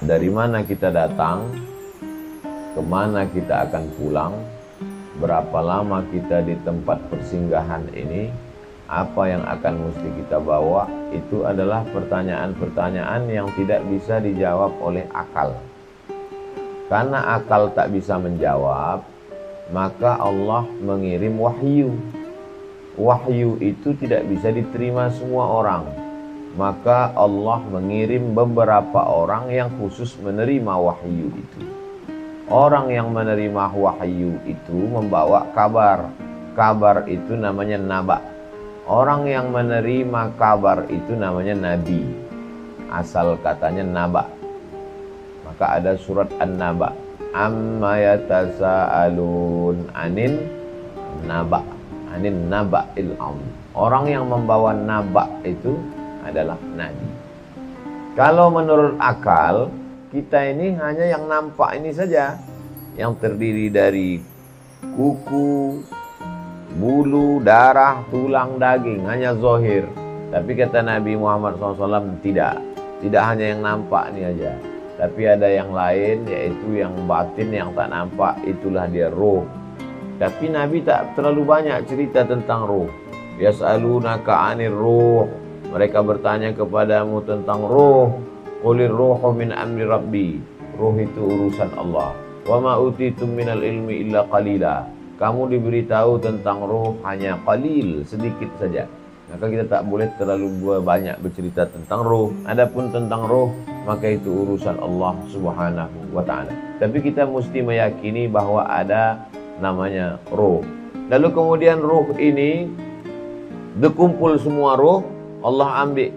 dari mana kita datang, kemana kita akan pulang, berapa lama kita di tempat persinggahan ini, apa yang akan mesti kita bawa, itu adalah pertanyaan-pertanyaan yang tidak bisa dijawab oleh akal. Karena akal tak bisa menjawab, maka Allah mengirim wahyu. Wahyu itu tidak bisa diterima semua orang. Maka Allah mengirim beberapa orang yang khusus menerima wahyu itu. Orang yang menerima wahyu itu membawa kabar. Kabar itu namanya naba. Orang yang menerima kabar itu namanya nabi. Asal katanya naba. Maka ada surat An-Naba. Amma yatasaalun anin naba. Anin naba'il azim. Orang yang membawa naba itu adalah nabi. Kalau menurut akal, kita ini hanya yang nampak ini saja, yang terdiri dari kuku, bulu, darah, tulang, daging, hanya zahir. Tapi kata Nabi Muhammad SAW, tidak hanya yang nampak ini aja, tapi ada yang lain, yaitu yang batin, yang tak nampak, itulah dia roh. Tapi Nabi tak terlalu banyak cerita tentang roh. Yas'alunaka 'anir ruh. Mereka bertanya kepadamu tentang roh. Qulir ruhu min amri rabbi. Roh itu urusan Allah. Wa ma utitum minal ilmi illa qalila. Kamu diberitahu tentang roh hanya qalil, sedikit saja. Maka kita tak boleh terlalu banyak bercerita tentang roh. Adapun tentang roh, maka itu urusan Allah Subhanahu wa ta'ala. Tapi kita mesti meyakini bahwa ada namanya roh. Lalu kemudian roh ini berkumpul semua roh, Allah ambil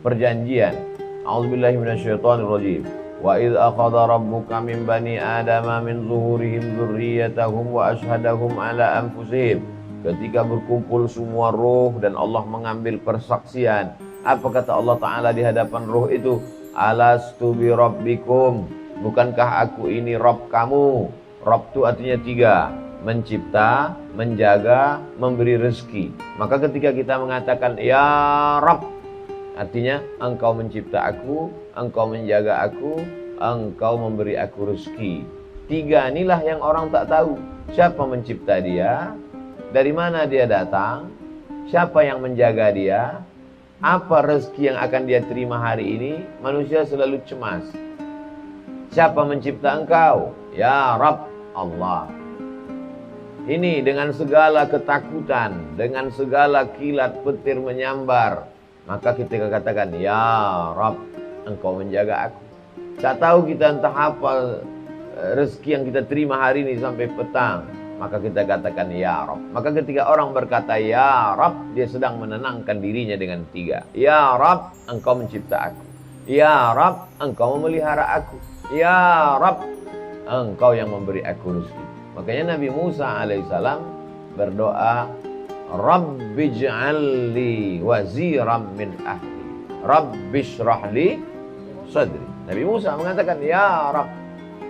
perjanjian. A'udzubillahi minasyaitonirrajim. Wa idz akhadha rabbuka min bani adama min zuhurihim dzurriyyatahum wa asyhadahum ala anfusihim. Ketika berkumpul semua roh dan Allah mengambil persaksian. Apa kata Allah Ta'ala di hadapan roh itu? Alastu bi rabbikum. Bukankah aku ini Rabb kamu? Rabb itu artinya tiga. Mencipta, menjaga, memberi rezeki. Maka ketika kita mengatakan ya Rabb, artinya engkau mencipta aku, engkau menjaga aku, engkau memberi aku rezeki. Tiga inilah yang orang tak tahu. Siapa mencipta dia? Dari mana dia datang? Siapa yang menjaga dia? Apa rezeki yang akan dia terima hari ini? Manusia selalu cemas. Siapa mencipta engkau? Ya Rabb, Allah. Ini dengan segala ketakutan, dengan segala kilat petir menyambar, maka kita katakan, ya Rabb, engkau menjaga aku. Tak tahu kita entah apa rezeki yang kita terima hari ini sampai petang, maka kita katakan ya Rabb. Maka ketika orang berkata ya Rabb, dia sedang menenangkan dirinya dengan tiga. Ya Rabb, engkau mencipta aku. Ya Rabb, engkau memelihara aku. Ya Rabb, engkau yang memberi aku rezeki. Makanya Nabi Musa alaihissalam berdoa, Rabbi ij'alli waziran min ahli. Rabbi shrah li sadri. Nabi Musa mengatakan ya Rabb.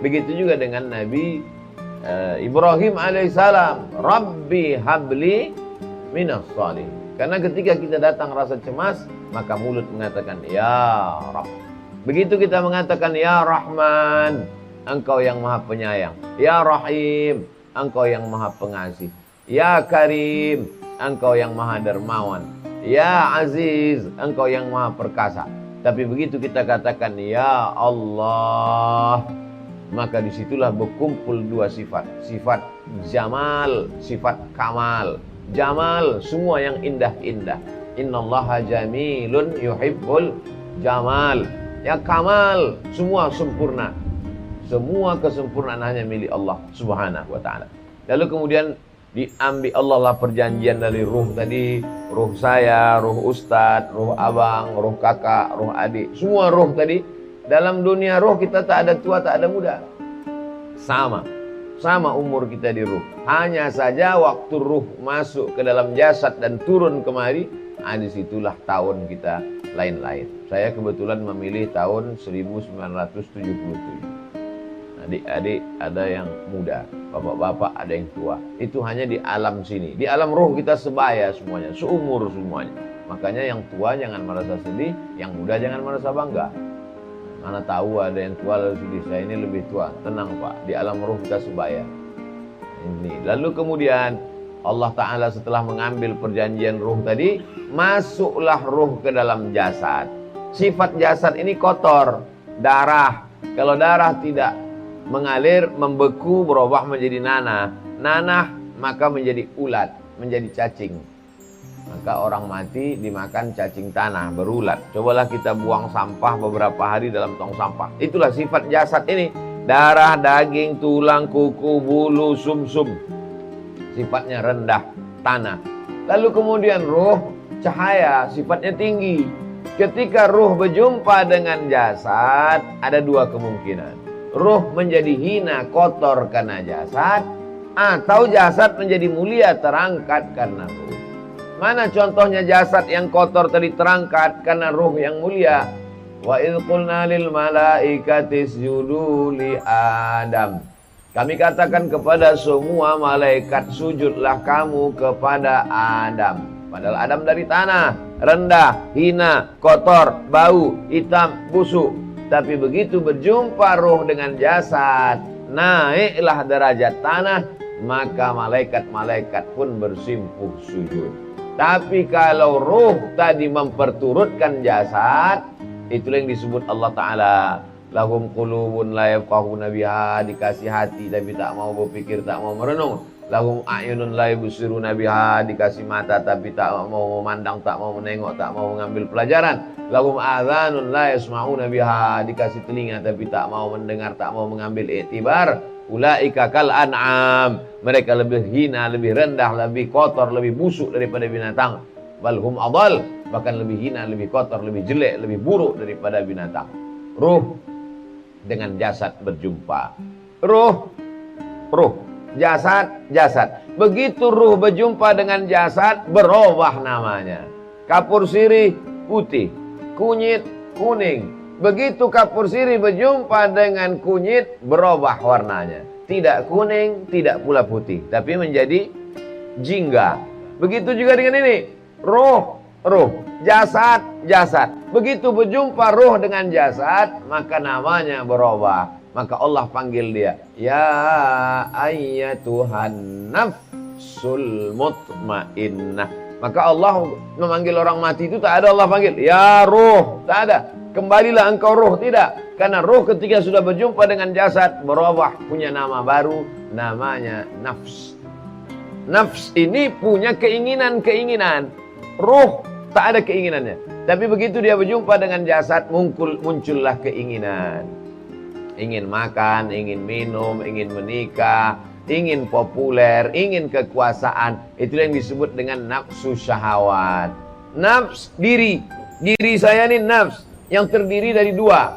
Begitu juga dengan Nabi Ibrahim alaihissalam, Rabbi habli minas salih. Karena ketika kita datang rasa cemas, maka mulut mengatakan ya Rabb. Begitu kita mengatakan ya Rahman, engkau yang maha penyayang. Ya Rahim, engkau yang maha pengasih. Ya Karim, engkau yang maha dermawan. Ya Aziz, engkau yang maha perkasa. Tapi begitu kita katakan ya Allah, maka disitulah berkumpul dua sifat. Sifat Jamal, sifat Kamal. Jamal, semua yang indah-indah. Innallaha jamilun yuhibbul jamal. Ya Kamal, semua sempurna. Semua kesempurnaan hanya milik Allah Subhanahu wa ta'ala. Lalu kemudian diambil Allah lah perjanjian dari ruh tadi. Ruh saya, ruh ustadz, ruh abang, ruh kakak, ruh adik. Semua ruh tadi. Dalam dunia ruh kita tak ada tua, tak ada muda. Sama umur kita di ruh. Hanya saja waktu ruh masuk ke dalam jasad dan turun kemari, disitulah tahun kita lain-lain. Saya kebetulan memilih tahun 1977. Adik-adik ada yang muda, bapak-bapak ada yang tua. Itu hanya di alam sini. Di alam ruh kita sebaya semuanya, seumur semuanya. Makanya yang tua jangan merasa sedih, yang muda jangan merasa bangga. Mana tahu ada yang tua lalu sedih, saya ini lebih tua. Tenang Pak, di alam ruh kita sebaya. Ini. Lalu kemudian Allah Ta'ala setelah mengambil perjanjian ruh tadi, masuklah ruh ke dalam jasad. Sifat jasad ini kotor, darah. Kalau darah tidak mengalir, membeku, berubah menjadi nanah. Nanah maka menjadi ulat, menjadi cacing. Maka orang mati dimakan cacing tanah, berulat. Cobalah kita buang sampah beberapa hari dalam tong sampah. Itulah sifat jasad ini. Darah, daging, tulang, kuku, bulu, sumsum. Sifatnya rendah, tanah. Lalu kemudian ruh, cahaya, sifatnya tinggi. Ketika ruh berjumpa dengan jasad, ada dua kemungkinan. Ruh menjadi hina, kotor karena jasad, atau jasad menjadi mulia, terangkat karena ruh. Mana contohnya jasad yang kotor tadi terangkat karena ruh yang mulia? Wa idh qulna lil malaikati isjudu li Adam. Kami katakan kepada semua malaikat, sujudlah kamu kepada Adam. Padahal Adam dari tanah, rendah, hina, kotor, bau, hitam, busuk. Tapi begitu berjumpa ruh dengan jasad, naiklah derajat tanah, maka malaikat-malaikat pun bersimpuh sujud. Tapi kalau ruh tadi memperturutkan jasad, itulah yang disebut Allah Ta'ala. Lahum qulubun la yafqahuna biha, dikasih hati tapi tak mau berpikir, tak mau merenung. Lahum a'yunun la yubsiruna biha, dikasih mata tapi tak mau memandang, tak mau menengok, tak mau mengambil pelajaran. Lahum adhanun la yasma'una biha, dikasih telinga tapi tak mau mendengar, tak mau mengambil iktibar. Ulaika kal an'am, mereka lebih hina, lebih rendah, lebih kotor, lebih busuk daripada binatang. Balhum adal, bahkan lebih hina, lebih kotor, lebih jelek, lebih buruk daripada binatang. Ruh dengan jasad berjumpa. Ruh, jasad. Begitu ruh berjumpa dengan jasad, berubah namanya. Kapur sirih putih, kunyit kuning. Begitu kapur sirih berjumpa dengan kunyit, berubah warnanya. Tidak kuning, tidak pula putih, tapi menjadi jingga. Begitu juga dengan ini. Ruh, jasad. Begitu berjumpa ruh dengan jasad, maka namanya berubah. Maka Allah panggil dia, ya ayyatuhan nafsul mutmainnah. Maka Allah memanggil orang mati itu tak ada Allah panggil, ya ruh, tak ada. Kembalilah engkau ruh, tidak. Karena ruh ketika sudah berjumpa dengan jasad, berubah, punya nama baru, namanya nafs. Nafs ini punya keinginan. Ruh tak ada keinginannya. Tapi begitu dia berjumpa dengan jasad, muncullah keinginan. Ingin makan, ingin minum, ingin menikah, ingin populer, ingin kekuasaan. Itulah yang disebut dengan nafsu syahwat. Nafs, diri saya ini nafs, yang terdiri dari dua.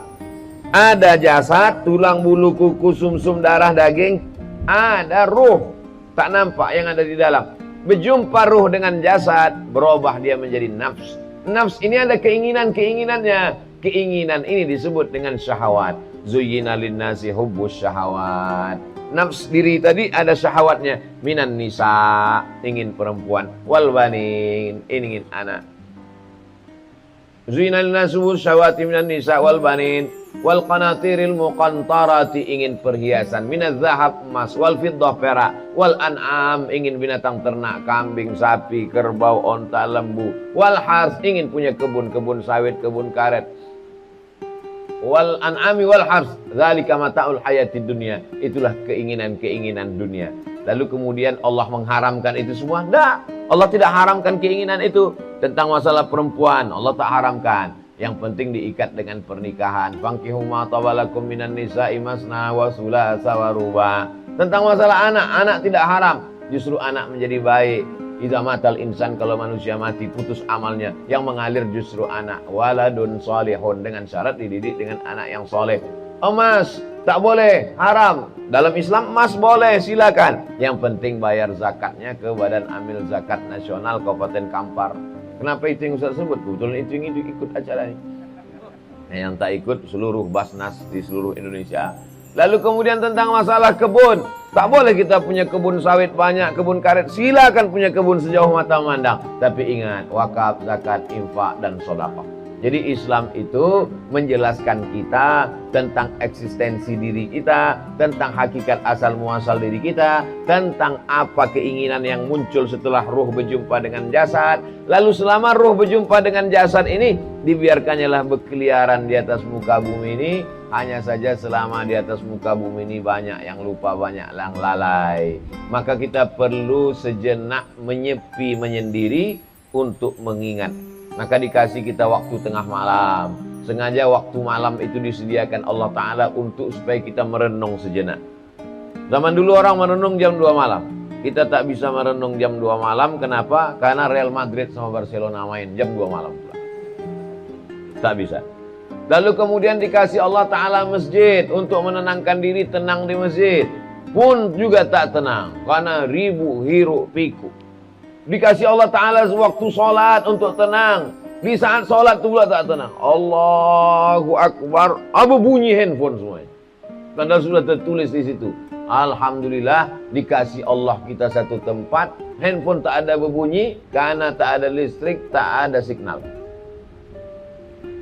Ada jasad, tulang, bulu, kuku, sumsum, darah, daging. Ada ruh, tak nampak yang ada di dalam. Berjumpa ruh dengan jasad, berubah dia menjadi nafs. Nafs ini ada keinginannya. Keinginan ini disebut dengan syahwat. Zuyyina linnasi hubbus syahawat. Nafs diri tadi ada syahwatnya. Minan nisa, ingin perempuan. Wal banin, ingin anak. Zuyyina linnasi hubbus syahawati minan nisa wal banin. Wal qanatiril muqantarati, ingin perhiasan. Minaz zahab, emas. Wal fiddah, perak. Wal an'am, ingin binatang ternak, kambing, sapi, kerbau, onta, lembu. Wal hars, ingin punya kebun sawit, kebun karet. Wal an'ami wal hars, dzalika mata'ul hayatid dunya. Itulah keinginan dunia. Lalu kemudian Allah mengharamkan itu semua? Tidak. Allah tidak haramkan keinginan itu. Tentang masalah perempuan, Allah tak haramkan. Yang penting diikat dengan pernikahan. Fankihu ma tabalakum minan nisa'i masna wa sulasa wa ruba. Tentang masalah anak tidak haram. Justru anak menjadi baik. Idza matal insan, kalau manusia mati putus amalnya, yang mengalir justru anak. Waladun salihun, dengan syarat dididik dengan anak yang soleh. Emas tak boleh, haram. Dalam Islam emas boleh, silakan. Yang penting bayar zakatnya ke Badan Amil Zakat Nasional Kabupaten Kampar. Kenapa itu yang Ustaz sebut? Kebetulan itu yang ikut acara ini. Yang tak ikut seluruh Basnas di seluruh Indonesia. Lalu kemudian tentang masalah kebun. Tak boleh kita punya kebun sawit banyak, kebun karet. Silakan punya kebun sejauh mata memandang. Tapi ingat, wakaf, zakat, infak, dan sedekah. Jadi Islam itu menjelaskan kita tentang eksistensi diri kita, tentang hakikat asal muasal diri kita, tentang apa keinginan yang muncul setelah ruh berjumpa dengan jasad. Lalu selama ruh berjumpa dengan jasad ini, dibiarkannya berkeliaran di atas muka bumi ini. Hanya saja selama di atas muka bumi ini banyak yang lupa, banyak yang lalai. Maka kita perlu sejenak menyepi, menyendiri untuk mengingat. Maka dikasih kita waktu tengah malam. Sengaja waktu malam itu disediakan Allah Ta'ala untuk supaya kita merenung sejenak. Zaman dulu orang merenung jam 2 malam. Kita tak bisa merenung jam 2 malam. Kenapa? Karena Real Madrid sama Barcelona main jam 2 malam pula. Tak bisa. Lalu kemudian dikasih Allah Ta'ala masjid untuk menenangkan diri, tenang di masjid. Pun juga tak tenang. Karena ribu hiruk pikuk. Dikasih Allah Ta'ala waktu sholat untuk tenang. Di saat sholat itu pula tak tenang. Allahu Akbar. Apa bunyi handphone semuanya. Padahal sudah tertulis di situ. Alhamdulillah dikasih Allah kita satu tempat. Handphone tak ada berbunyi. Karena tak ada listrik, tak ada signal.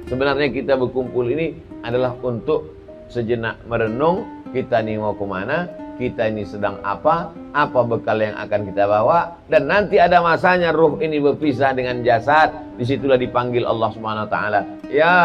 Sebenarnya kita berkumpul ini adalah untuk sejenak merenung. Kita ini mau kemana? Kita ini sedang apa bekal yang akan kita bawa, dan nanti ada masanya ruh ini berpisah dengan jasad. Disitulah dipanggil Allah Subhanahu Wa Taala, ya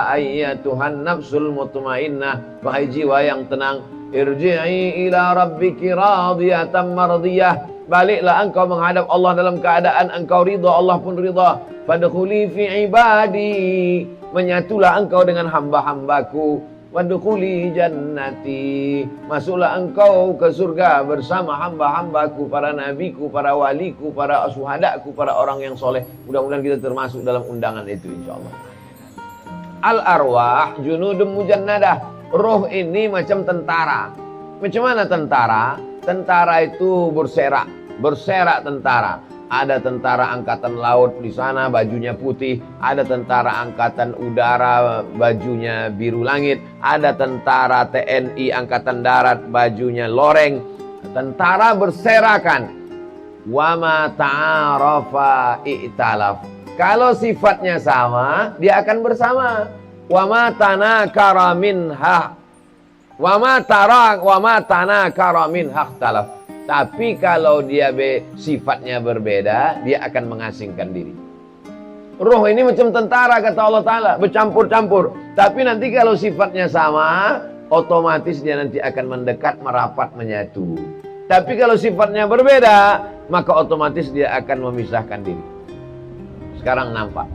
ayyatuhan nafsul mutmainnah, wahai jiwa yang tenang, irji'i ila rabbiki radiyatan mardiyah, baliklah engkau menghadap Allah dalam keadaan engkau ridha, Allah pun ridha. Fadkhuli fi ibadi, menyatulah engkau dengan hamba-hambaku. Wadkhuli jannati, masuklah engkau ke surga bersama hamba-hambaku, para nabiku, para waliku, para syuhadaku, para orang yang soleh. Mudah-mudahan kita termasuk dalam undangan itu insyaallah. Al-arwah junudun mujannadah. Roh ini macam tentara. Macam mana tentara? Tentara itu berserak tentara. Ada tentara angkatan laut di sana bajunya putih, ada tentara angkatan udara bajunya biru langit, ada tentara TNI angkatan darat bajunya loreng. Tentara berserakan. Wa ma ta'arafa i'talaf. Kalau sifatnya sama, dia akan bersama. Wa ma tanakara minha wa ma tanakara minha ikhtalaf. Tapi kalau dia sifatnya berbeda, dia akan mengasingkan diri. Roh ini macam tentara kata Allah Ta'ala, bercampur-campur. Tapi nanti kalau sifatnya sama, otomatis dia nanti akan mendekat, merapat, menyatu. Tapi kalau sifatnya berbeda, maka otomatis dia akan memisahkan diri. Sekarang nampak,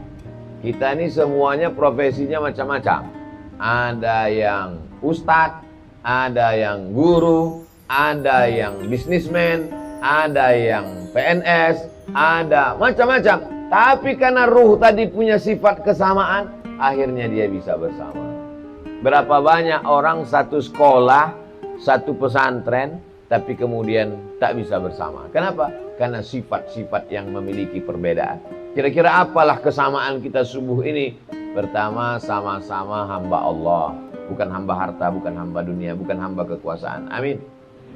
kita ini semuanya profesinya macam-macam. Ada yang ustadz, ada yang guru, ada yang bisnismen, ada yang PNS, ada macam-macam. Tapi karena ruh tadi punya sifat kesamaan, akhirnya dia bisa bersama. Berapa banyak orang satu sekolah, satu pesantren, tapi kemudian tak bisa bersama. Kenapa? Karena sifat-sifat yang memiliki perbedaan. Kira-kira apalah kesamaan kita subuh ini? Pertama, sama-sama hamba Allah. Bukan hamba harta, bukan hamba dunia, bukan hamba kekuasaan. Amin.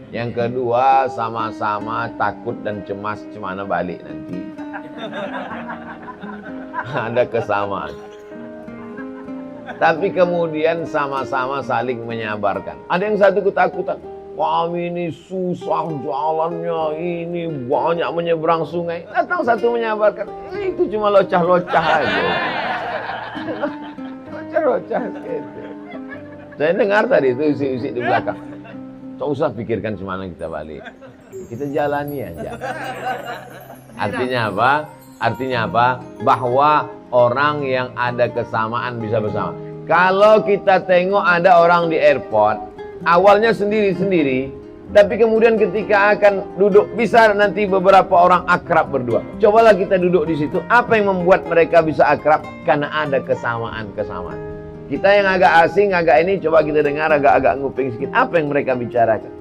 Yang kedua, sama-sama takut dan cemas cemana balik nanti. Ada kesamaan. Tapi kemudian sama-sama saling menyabarkan. Ada yang satu ketakutan. Kami ini susah jalannya, ini banyak menyeberang sungai. Datang satu menyabarkan. Itu cuma locah-locah aja. Locah-locah gitu. Saya dengar tadi itu isi-isi di belakang. Tak usah pikirkan semana kita balik. Kita jalani aja. Artinya apa? Artinya apa? Bahwa orang yang ada kesamaan bisa bersama. Kalau kita tengok ada orang di airport, awalnya sendiri-sendiri, tapi kemudian ketika akan duduk, bisa nanti beberapa orang akrab berdua. Cobalah kita duduk di situ. Apa yang membuat mereka bisa akrab? Karena ada kesamaan-kesamaan. Kita yang agak asing, agak ini, coba kita dengar agak-agak nguping sedikit. Apa yang mereka bicarakan?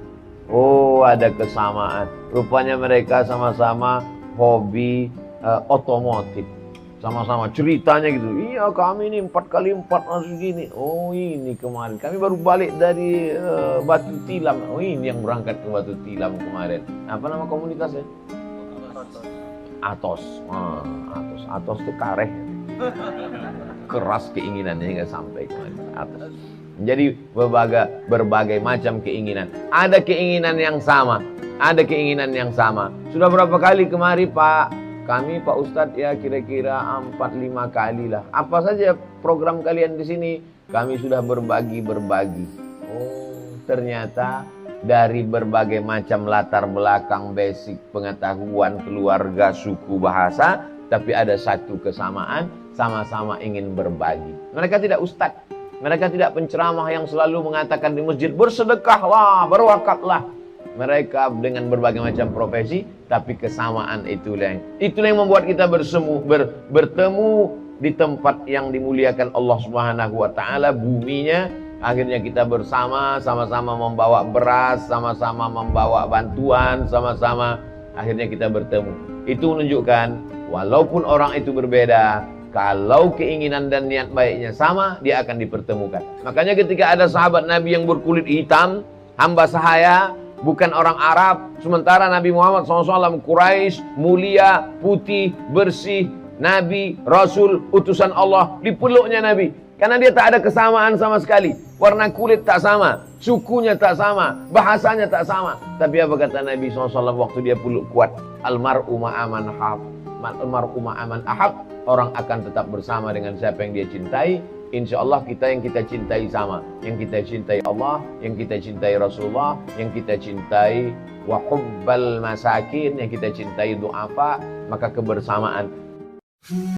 Oh, ada kesamaan. Rupanya mereka sama-sama hobi otomotif. Sama-sama ceritanya gitu. Iya, kami ini 4x4 masuk gini. Oh, ini kemarin. Kami baru balik dari Batu Tilam. Oh, ini yang berangkat ke Batu Tilam kemarin. Apa nama komunitasnya? Atos. Atos itu kareh. Keras keinginannya nggak sampai ke atas. Jadi berbagai macam keinginan. Ada keinginan yang sama, ada keinginan yang sama. Sudah berapa kali kemari Pak? Kami Pak Ustadz ya kira-kira 4-5 kali lah. Apa saja program kalian di sini? Kami sudah berbagi. Oh, ternyata dari berbagai macam latar belakang, basic pengetahuan, keluarga, suku, bahasa, tapi ada satu kesamaan, sama-sama ingin berbagi. Mereka tidak ustadz, mereka tidak penceramah yang selalu mengatakan di masjid, bersedekahlah, berwakaflah. Mereka dengan berbagai macam profesi, tapi kesamaan itulah yang membuat kita bertemu di tempat yang dimuliakan Allah Subhanahu wa taala, buminya. Akhirnya kita bersama, sama-sama membawa beras, sama-sama membawa bantuan, sama-sama akhirnya kita bertemu. Itu menunjukkan walaupun orang itu berbeda, kalau keinginan dan niat baiknya sama, dia akan dipertemukan. Makanya ketika ada sahabat Nabi yang berkulit hitam, hamba sahaya, bukan orang Arab, sementara Nabi Muhammad SAW Quraisy, mulia, putih, bersih, Nabi, Rasul, utusan Allah, dipeluknya Nabi. Karena dia tak ada kesamaan sama sekali. Warna kulit tak sama, sukunya tak sama, bahasanya tak sama. Tapi apa kata Nabi SAW waktu dia peluk kuat? Almar'u ma'aman ahab. Orang akan tetap bersama dengan siapa yang dia cintai. Insya Allah kita yang kita cintai sama. Yang kita cintai Allah, yang kita cintai Rasulullah, yang kita cintai wa hubbal masakin, yang kita cintai du'afa. Maka kebersamaan